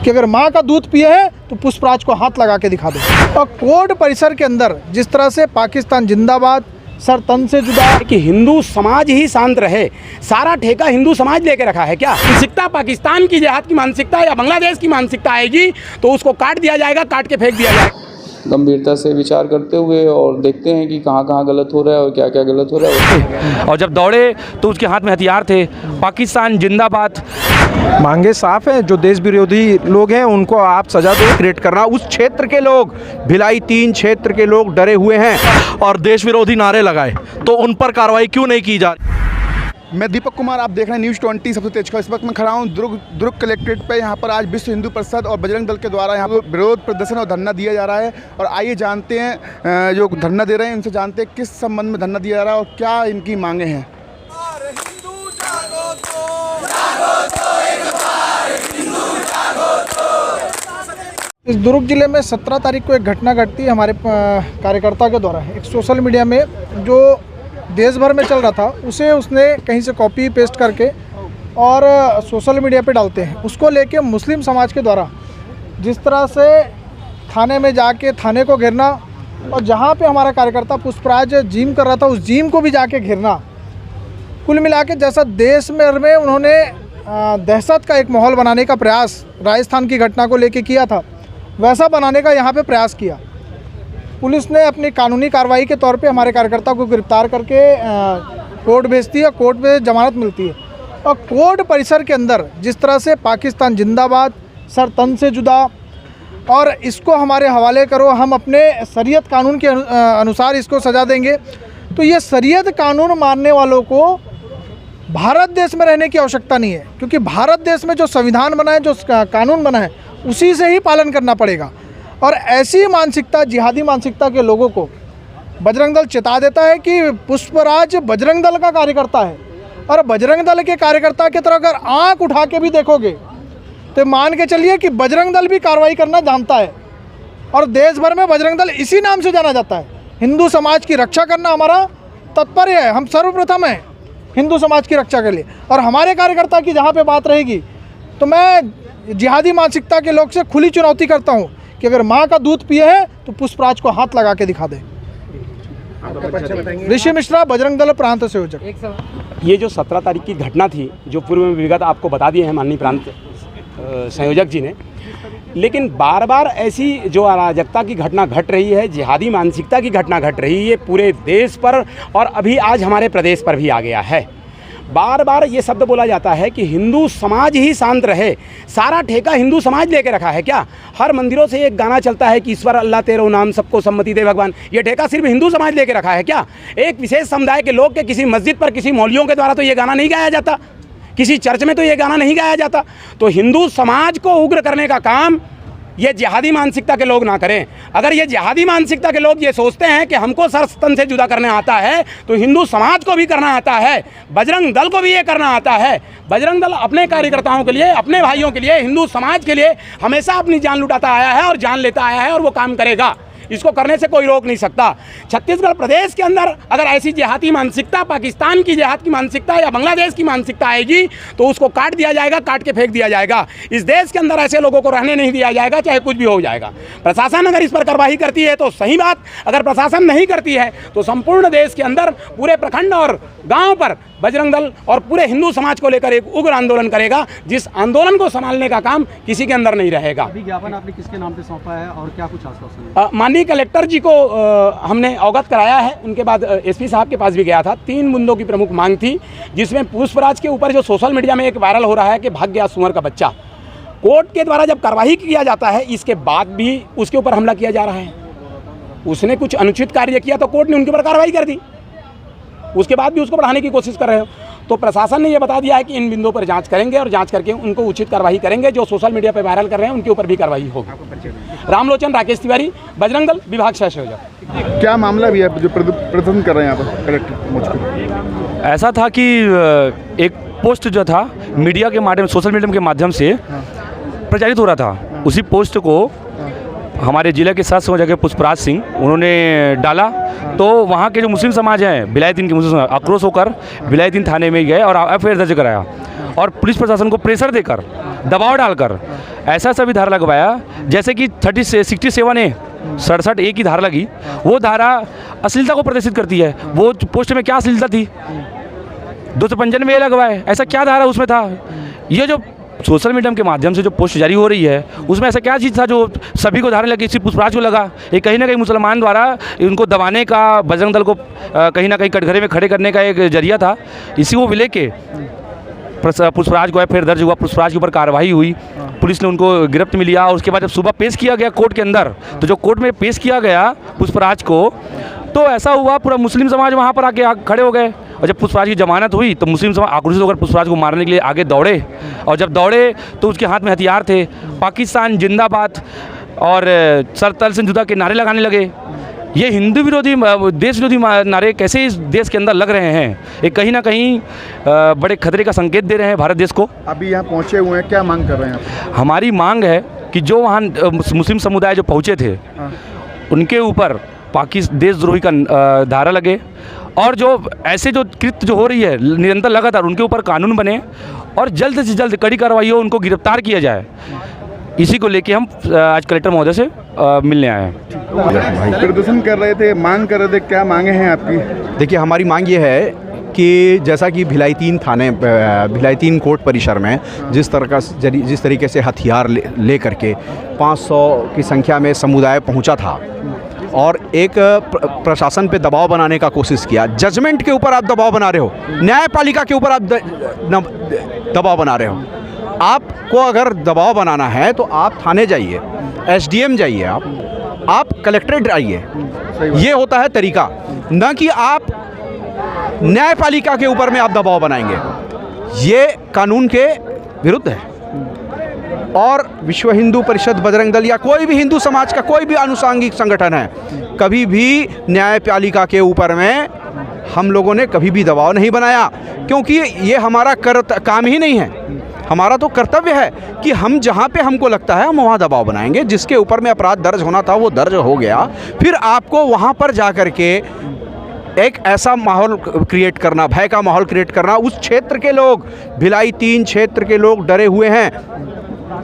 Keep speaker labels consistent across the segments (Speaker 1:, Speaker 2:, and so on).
Speaker 1: कि अगर माँ का दूध पिए हैं तो पुष्पराज को हाथ लगा के दिखा दो। और कोर्ट परिसर के अंदर जिस तरह से पाकिस्तान जिंदाबाद, सर तन से जुदा,
Speaker 2: कि हिंदू समाज ही शांत रहे, सारा ठेका हिंदू समाज लेके रखा है क्या? मानसिकता पाकिस्तान की जिहाद की मानसिकता या बांग्लादेश की मानसिकता आएगी तो उसको काट दिया जाएगा, काट के फेंक दिया जाएगा।
Speaker 3: गंभीरता से विचार करते हुए और देखते हैं कि कहाँ कहाँ गलत हो रहा है और क्या क्या गलत हो रहा है।
Speaker 4: और जब दौड़े तो उसके हाथ में हथियार थे। पाकिस्तान जिंदाबाद।
Speaker 5: मांगे साफ है, जो देश विरोधी लोग हैं उनको आप सजा दो। क्रिएट करना, उस क्षेत्र के लोग, भिलाई 3 क्षेत्र के लोग डरे हुए हैं
Speaker 6: और देश विरोधी नारे लगाए तो उन पर कार्रवाई क्यों नहीं की जा रही?
Speaker 7: मैं दीपक कुमार, आप देख रहे हैं न्यूज़ 20 सबसे तेज खबर। इस वक्त मैं खड़ा हूँ दुर्ग कलेक्ट्रेट पे। यहाँ पर आज विश्व हिंदू परिषद और बजरंग दल के द्वारा यहाँ पर विरोध प्रदर्शन और धरना दिया जा रहा है। और आइए जानते हैं जो धरना दे रहे हैं उनसे, जानते हैं किस संबंध में धरना दिया जा रहा है और क्या इनकी मांगे हैं।
Speaker 1: इस दुर्ग जिले में 17 तारीख को एक घटना घटती है हमारे कार्यकर्ता के द्वारा। एक सोशल मीडिया में जो देश भर में चल रहा था उसे उसने कहीं से कॉपी पेस्ट करके और सोशल मीडिया पे डालते हैं। उसको लेके मुस्लिम समाज के द्वारा जिस तरह से थाने में जाके थाने को घेरना और जहाँ पे हमारा कार्यकर्ता पुष्पराज जिम कर रहा था उस जिम को भी जाके घेरना, कुल मिला के जैसा देश में उन्होंने दहशत का एक माहौल बनाने का प्रयास राजस्थान की घटना को लेके किया था, वैसा बनाने का यहाँ पे प्रयास किया। पुलिस ने अपनी कानूनी कार्रवाई के तौर पे हमारे कार्यकर्ता को गिरफ्तार करके कोर्ट भेजती है, कोर्ट में जमानत मिलती है। और कोर्ट परिसर के अंदर जिस तरह से पाकिस्तान जिंदाबाद, सर तन से जुदा और इसको हमारे हवाले करो, हम अपने शरीयत कानून के अनुसार इसको सज़ा देंगे, तो ये शरीयत कानून मानने वालों को भारत देश में रहने की आवश्यकता नहीं है, क्योंकि भारत देश में जो संविधान बना है, जो कानून बना है, उसी से ही पालन करना पड़ेगा। और ऐसी मानसिकता, जिहादी मानसिकता के लोगों को बजरंग दल चेता देता है कि पुष्पराज बजरंग दल का कार्यकर्ता है और बजरंग दल के कार्यकर्ता की तरह अगर आंख उठा के भी देखोगे तो मान के चलिए कि बजरंग दल भी कार्रवाई करना जानता है। और देश भर में बजरंग दल इसी नाम से जाना जाता है। हिंदू समाज की रक्षा करना हमारा तात्पर्य है, हम सर्वप्रथम हैं हिंदू समाज की रक्षा के लिए। और हमारे कार्यकर्ता की जहाँ पे बात रहेगी तो मैं जिहादी मानसिकता के लोग से खुली चुनौती करता हूँ कि अगर माँ का दूध पिए हैं तो पुष्पराज को हाथ लगा के दिखा दे। ऋषि मिश्रा, बजरंग दल प्रांत संयोजक।
Speaker 2: ये जो 17 तारीख की घटना थी, जो पूर्व में विगत आपको बता दिए हैं माननीय प्रांत संयोजक जी ने, लेकिन बार बार ऐसी जो अराजकता की घटना घट रही है, जिहादी मानसिकता की घटना घट रही है पूरे देश पर और अभी आज हमारे प्रदेश पर भी आ गया है। बार बार ये शब्द बोला जाता है कि हिंदू समाज ही शांत रहे, सारा ठेका हिंदू समाज लेके रखा है क्या? हर मंदिरों से एक गाना चलता है कि ईश्वर अल्लाह तेरो नाम, सबको सम्मति दे भगवान। ये ठेका सिर्फ हिंदू समाज लेके रखा है क्या? एक विशेष समुदाय के लोग के किसी मस्जिद पर किसी मौलवियों के द्वारा तो ये गाना नहीं गाया जाता, किसी चर्च में तो ये गाना नहीं गाया जाता। तो हिंदू समाज को उग्र करने का काम ये जिहादी मानसिकता के लोग ना करें। अगर ये जिहादी मानसिकता के लोग ये सोचते हैं कि हमको सर तन से जुदा करने आता है तो हिंदू समाज को भी करना आता है, बजरंग दल को भी ये करना आता है। बजरंग दल अपने कार्यकर्ताओं के लिए, अपने भाइयों के लिए, हिंदू समाज के लिए हमेशा अपनी जान लुटाता आया है और जान लेता आया है और वो काम करेगा। इसको करने से कोई रोक नहीं सकता। छत्तीसगढ़ प्रदेश के अंदर अगर ऐसी जिहादी मानसिकता, पाकिस्तान की जिहाद की मानसिकता या बांग्लादेश की मानसिकता आएगी तो उसको काट दिया जाएगा, काट के फेंक दिया जाएगा। इस देश के अंदर ऐसे लोगों को रहने नहीं दिया जाएगा, चाहे कुछ भी हो जाएगा। प्रशासन अगर इस पर कार्रवाई करती है तो सही बात, अगर प्रशासन नहीं करती है तो संपूर्ण देश के अंदर पूरे प्रखंड और गाँव पर बजरंग दल और पूरे हिंदू समाज को लेकर एक उग्र आंदोलन करेगा, जिस आंदोलन को संभालने का काम किसी के अंदर नहीं रहेगा।
Speaker 8: अभी ज्ञापन आपने किसके नाम पे सौंपा है और क्या कुछ आश्वासन?
Speaker 2: माननीय कलेक्टर जी को हमने अवगत कराया है, उनके बाद एसपी साहब के पास भी गया था। 3 मुद्दों की प्रमुख मांग थी, जिसमें पुष्पराज के ऊपर जो सोशल मीडिया में एक वायरल हो रहा है कि भाग गया सुअर का बच्चा, कोर्ट के द्वारा जब कार्रवाई किया जाता है इसके बाद भी उसके ऊपर हमला किया जा रहा है। उसने कुछ अनुचित कार्य किया तो कोर्ट ने उनके ऊपर कार्रवाई कर दी, उसके बाद भी उसको बढ़ाने की कोशिश कर रहे हो। तो प्रशासन ने यह बता दिया है कि इन बिंदुओं पर जांच करेंगे और जांच करके उनको उचित कार्रवाई करेंगे। जो सोशल मीडिया पर वायरल कर रहे हैं उनके ऊपर भी कार्रवाई होगी। रामलोचन राकेश तिवारी, बजरंग दल, विभाग संयोजक।
Speaker 7: क्या मामला भी है जो प्रदर्शन कर रहे हैं यहाँ पर कलेक्टर?
Speaker 4: ऐसा था कि एक पोस्ट जो था मीडिया के माध्यम, सोशल मीडिया के माध्यम से प्रचारित हो रहा था। उसी पोस्ट को हमारे जिले के साथ संयोजक पुष्पराज सिंह उन्होंने डाला, तो वहाँ के जो मुस्लिम समाज हैं, भिलाई 3 के मुस्लिम समाज आक्रोश होकर भिलाई 3 थाने में गए और FIR दर्ज कराया और पुलिस प्रशासन को प्रेशर देकर दबाव डालकर ऐसा सभी धारा लगवाया, जैसे कि 67A 67A की धारा लगी। वो धारा अश्लीलता को प्रदर्शित करती है। वो पोस्ट में क्या अश्लीलता थी? 295A लगवाए, ऐसा क्या धारा उसमें था? ये जो सोशल मीडिया के माध्यम से जो पोस्ट जारी हो रही है, उसमें ऐसा क्या चीज़ था जो सभी को धारा लगी, सिर्फ पुष्पराज को लगा? ये कहीं ना कहीं मुसलमान द्वारा उनको दबाने का, बजरंग दल को कहीं ना कहीं कटघरे में खड़े करने का एक जरिया था। इसी को लेके पुष्पराज को फिर दर्ज हुआ, पुष्पराज के ऊपर कार्रवाई हुई, पुलिस ने उनको गिरफ्त में लिया। और उसके बाद जब सुबह पेश किया गया कोर्ट के अंदर, तो जो कोर्ट में पेश किया गया पुष्पराज को, तो ऐसा हुआ पूरा मुस्लिम समाज वहाँ पर आके खड़े हो गए। और जब पुष्पराज की जमानत हुई तो मुस्लिम समाज आक्रोशित होकर पुष्पराज को मारने के लिए आगे दौड़े। और जब दौड़े तो उसके हाथ में हथियार थे, पाकिस्तान जिंदाबाद और सर तल से जुदा के नारे लगाने लगे। ये हिंदू विरोधी, देश विरोधी नारे कैसे इस देश के अंदर लग रहे हैं? ये कहीं ना कहीं बड़े खतरे का संकेत दे रहे हैं भारत देश को।
Speaker 7: अभी यहाँ पहुँचे हुए हैं, क्या मांग कर रहे हैं आप?
Speaker 4: हमारी मांग है कि जो वहाँ मुस्लिम समुदाय जो पहुँचे थे, उनके ऊपर पाकिस्तान देशद्रोही का धारा लगे, और जो ऐसे जो कृत्य जो हो रही है निरंतर लगातार, उनके ऊपर कानून बने और जल्द से जल्द कड़ी कार्रवाई हो, उनको गिरफ्तार किया जाए। इसी को लेके हम आज कलेक्टर महोदय से मिलने आए हैं।
Speaker 7: प्रदर्शन कर रहे थे, मांग कर रहे थे, क्या मांगे हैं आपकी?
Speaker 5: देखिए, हमारी मांग ये है कि जैसा कि भिलाई 3 थाने, भिलाई 3 कोर्ट परिसर में जिस तरीके से हथियार ले करके 500 की संख्या में समुदाय पहुंचा था और एक प्रशासन पे दबाव बनाने का कोशिश किया। जजमेंट के ऊपर आप दबाव बना रहे हो, न्यायपालिका के ऊपर आप दबाव बना रहे हो। आपको अगर दबाव बनाना है तो आप थाने जाइए, SDM जाइए, आप कलेक्ट्रेट आइए। ये होता है तरीका, न कि आप न्यायपालिका के ऊपर में आप दबाव बनाएंगे। ये कानून के विरुद्ध है। और विश्व हिंदू परिषद, बजरंग दल या कोई भी हिंदू समाज का कोई भी आनुषंगिक संगठन है, कभी भी न्यायपालिका के ऊपर में हम लोगों ने कभी भी दबाव नहीं बनाया, क्योंकि ये हमारा काम ही नहीं है। हमारा तो कर्तव्य है कि हम जहाँ पे हमको लगता है हम वहाँ दबाव बनाएंगे। जिसके ऊपर में अपराध दर्ज होना था वो दर्ज हो गया, फिर आपको वहाँ पर जा कर के एक ऐसा माहौल क्रिएट करना, भय का माहौल क्रिएट करना। उस क्षेत्र के लोग, भिलाई 3 क्षेत्र के लोग डरे हुए हैं।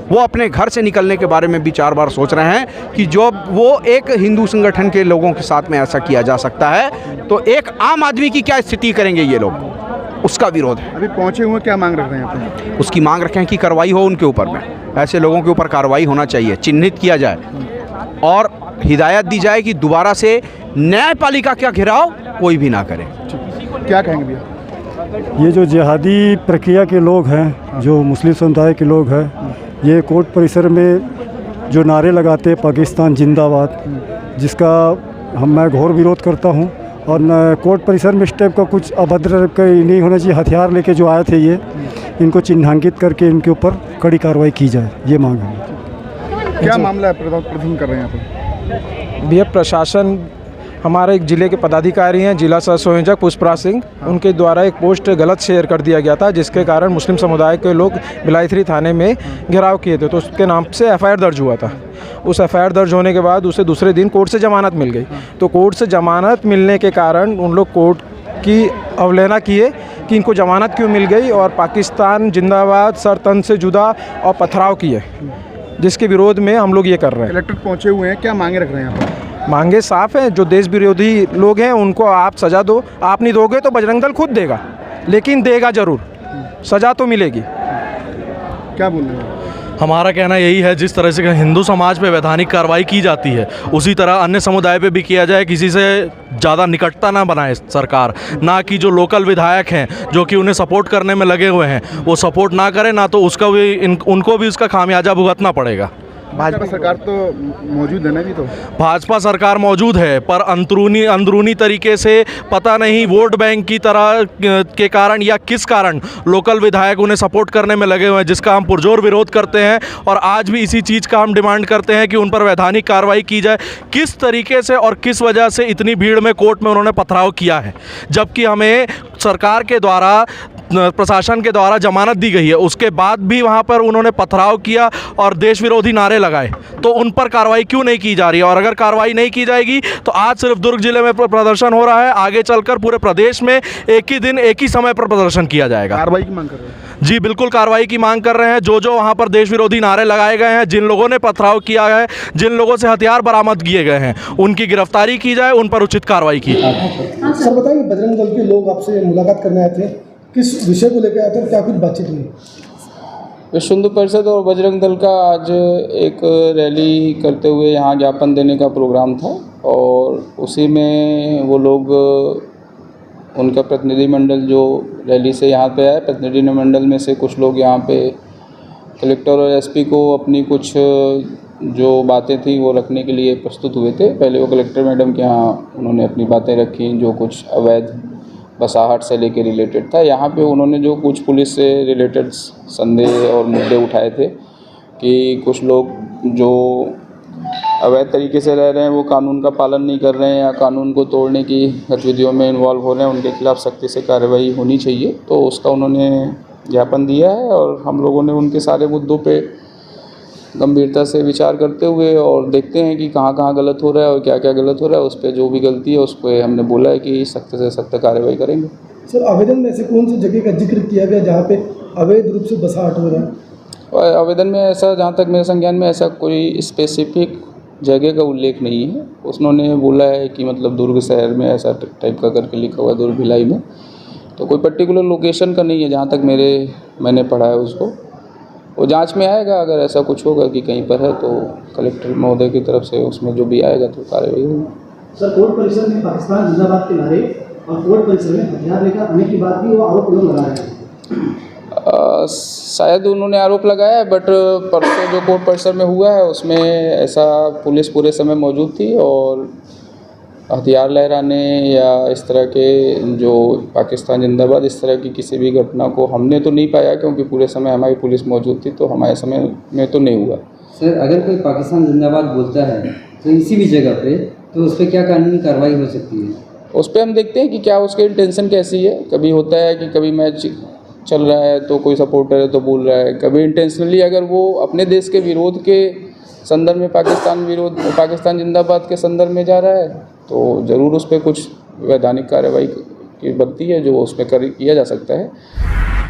Speaker 5: वो अपने घर से निकलने के बारे में भी 4 बार सोच रहे हैं कि जो वो एक हिंदू संगठन के लोगों के साथ में ऐसा किया जा सकता है, तो एक आम आदमी की क्या स्थिति करेंगे ये लोग, उसका विरोध है।
Speaker 7: अभी पहुँचे हुए, क्या मांग रख रहे हैं आप?
Speaker 5: उसकी मांग रखें कि कार्रवाई हो उनके ऊपर में। ऐसे लोगों के ऊपर कार्रवाई होना चाहिए, चिन्हित किया जाए और हिदायत दी जाए कि दोबारा से न्यायपालिका का घेराव कोई भी ना करे।
Speaker 7: क्या कहेंगे भैया?
Speaker 9: ये जो जिहादी प्रक्रिया के लोग हैं, जो मुस्लिम समुदाय के लोग हैं, ये कोर्ट परिसर में जो नारे लगाते हैं पाकिस्तान जिंदाबाद, जिसका मैं घोर विरोध करता हूं। और कोर्ट परिसर में इस टाइप का कुछ अभद्र नहीं होना चाहिए। हथियार लेके जो आए थे ये, इनको चिन्हांकित करके इनके ऊपर कड़ी कार्रवाई की जाए, ये मांग है।
Speaker 7: क्या मामला है प्रदर्शन कर रहे हैं आप?
Speaker 10: भैया, प्रशासन, हमारे एक ज़िले के पदाधिकारी हैं, जिला सह संयोजक पुष्पराज सिंह, उनके द्वारा एक पोस्ट गलत शेयर कर दिया गया था, जिसके कारण मुस्लिम समुदाय के लोग भिलाई 3 थाने में घेराव किए थे। तो उसके नाम से FIR दर्ज हुआ था। उस FIR दर्ज होने के बाद उसे दूसरे दिन कोर्ट से ज़मानत मिल गई। तो कोर्ट से ज़मानत मिलने के कारण उन लोग कोर्ट की अवहेलना किए कि इनको ज़मानत क्यों मिल गई, और पाकिस्तान जिंदाबाद, सर तन से जुदा और पथराव किए, जिसके विरोध में हम लोग ये कर रहे हैं।
Speaker 7: कलेक्टर पहुँचे हुए हैं, क्या मांगे रख रहे हैं आप?
Speaker 10: मांगे साफ हैं। जो देश विरोधी लोग हैं उनको आप सज़ा दो। आप नहीं दोगे तो बजरंग दल खुद देगा, लेकिन देगा ज़रूर, सज़ा तो मिलेगी।
Speaker 7: क्या बोल रहे हैं?
Speaker 6: हमारा कहना यही है, जिस तरह से हिंदू समाज पे वैधानिक कार्रवाई की जाती है, उसी तरह अन्य समुदाय पे भी किया जाए। किसी से ज़्यादा निकटता ना बनाए सरकार, ना कि जो लोकल विधायक हैं जो कि उन्हें सपोर्ट करने में लगे हुए हैं, वो सपोर्ट ना करें, ना तो उसका भी उनको भी उसका खामियाजा भुगतना पड़ेगा।
Speaker 7: भाजपा सरकार तो मौजूद है ना? भी तो
Speaker 6: भाजपा सरकार मौजूद है, पर अंदरूनी तरीके से पता नहीं वोट बैंक की तरह के कारण या किस कारण लोकल विधायक उन्हें सपोर्ट करने में लगे हुए हैं, जिसका हम पुरजोर विरोध करते हैं। और आज भी इसी चीज़ का हम डिमांड करते हैं कि उन पर वैधानिक कार्रवाई की जाए। किस तरीके से और किस वजह से इतनी भीड़ में कोर्ट में उन्होंने पथराव किया है, जबकि हमें सरकार के द्वारा प्रशासन के द्वारा जमानत दी गई है, उसके बाद भी वहाँ पर उन्होंने पथराव किया और देश विरोधी नारे लगाए, तो उन पर कार्रवाई क्यों नहीं की जा रही है? और अगर कार्रवाई नहीं की जाएगी तो आज सिर्फ दुर्ग जिले में प्रदर्शन हो रहा है, आगे चलकर पूरे प्रदेश में एक ही दिन एक ही समय पर प्रदर्शन किया जाएगा।
Speaker 7: कार्रवाई की मांग कर रहे हैं?
Speaker 6: जी बिल्कुल कार्रवाई की मांग कर रहे हैं। जो वहाँ पर देश विरोधी नारे लगाए गए हैं, जिन लोगों ने पथराव किया है, जिन लोगों से हथियार बरामद किए गए हैं, उनकी गिरफ्तारी की जाए, उन पर उचित कार्रवाई की जाए।
Speaker 11: सर बताएंगे, बजरंग दल के लोग आपसे मुलाकात करने आए थे, किस विषय को लेकर आए थे और क्या कुछ बातचीत हुई?
Speaker 3: विश्व हिंदू परिषद और बजरंग दल का आज एक रैली करते हुए यहाँ ज्ञापन देने का प्रोग्राम था और उसी में वो लोग, उनका प्रतिनिधिमंडल जो रैली से यहाँ पे आए, प्रतिनिधिमंडल में से कुछ लोग यहाँ पे कलेक्टर और एसपी को अपनी कुछ जो बातें थी वो रखने के लिए प्रस्तुत हुए थे। पहले वो कलेक्टर मैडम के यहाँ उन्होंने अपनी बातें रखी, जो कुछ अवैध बसाहट से लेके रिलेटेड था। यहाँ पे उन्होंने जो कुछ पुलिस से रिलेटेड संदेह और मुद्दे उठाए थे कि कुछ लोग जो अवैध तरीके से रह रहे हैं, वो कानून का पालन नहीं कर रहे हैं या कानून को तोड़ने की गतिविधियों में इन्वॉल्व हो रहे हैं, उनके खिलाफ सख्ती से कार्रवाई होनी चाहिए। तो उसका उन्होंने ज्ञापन दिया है और हम लोगों ने उनके सारे मुद्दों पे गंभीरता से विचार करते हुए और देखते हैं कि कहाँ कहाँ गलत हो रहा है और क्या क्या गलत हो रहा है, उस पर जो भी गलती है उस पर हमने बोला है कि सख्त से सख्त कार्रवाई करेंगे।
Speaker 11: सर आवेदन में ऐसे कौन सी जगह का जिक्र किया गया जहाँ पे अवैध रूप से बसाहट हो रहा है?
Speaker 3: और आवेदन में ऐसा, जहाँ तक मेरे संज्ञान में, ऐसा कोई स्पेसिफिक जगह का उल्लेख नहीं है। उन्होंने बोला है कि मतलब दुर्ग शहर में ऐसा टाइप का करके लिखा हुआ दुर्ग भिलाई में, तो कोई पर्टिकुलर लोकेशन का नहीं है जहाँ तक मैंने पढ़ा है उसको। वो जांच में आएगा, अगर ऐसा कुछ होगा कि कहीं पर है तो कलेक्टर महोदय की तरफ से उसमें जो भी आएगा तो कार्रवाई होगी।
Speaker 11: सर कोर्ट परिसर में पाकिस्तान जिंदाबाद के नारे और कोर्ट परिसर में हथियार लेकर आने की बात भी वो आरोप लोग लगा रहे हैं।
Speaker 3: शायद उन्होंने आरोप लगाया है, बट परसों जो कोर्ट परिसर में हुआ है उसमें ऐसा पुलिस पूरे समय मौजूद थी और हथियार लहराने या इस तरह के जो पाकिस्तान जिंदाबाद इस तरह की किसी भी घटना को हमने तो नहीं पाया, क्योंकि पूरे समय हमारी पुलिस मौजूद थी, तो हमारे समय में तो नहीं हुआ।
Speaker 12: सर अगर कोई पाकिस्तान जिंदाबाद बोलता है तो इसी भी जगह पे, तो उस पर क्या कानूनी कार्रवाई हो सकती है?
Speaker 3: उस पर हम देखते हैं कि क्या उसकी इंटेंशन कैसी है। कभी होता है कि कभी मैच चल रहा है तो कोई सपोर्टर है तो बोल रहा है, कभी इंटेंशनली अगर वो अपने देश के विरोध के संदर्भ में पाकिस्तान जिंदाबाद के संदर्भ में जा रहा है तो ज़रूर उस पर कुछ वैधानिक कार्रवाई की बनती है जो उस पर किया जा सकता है।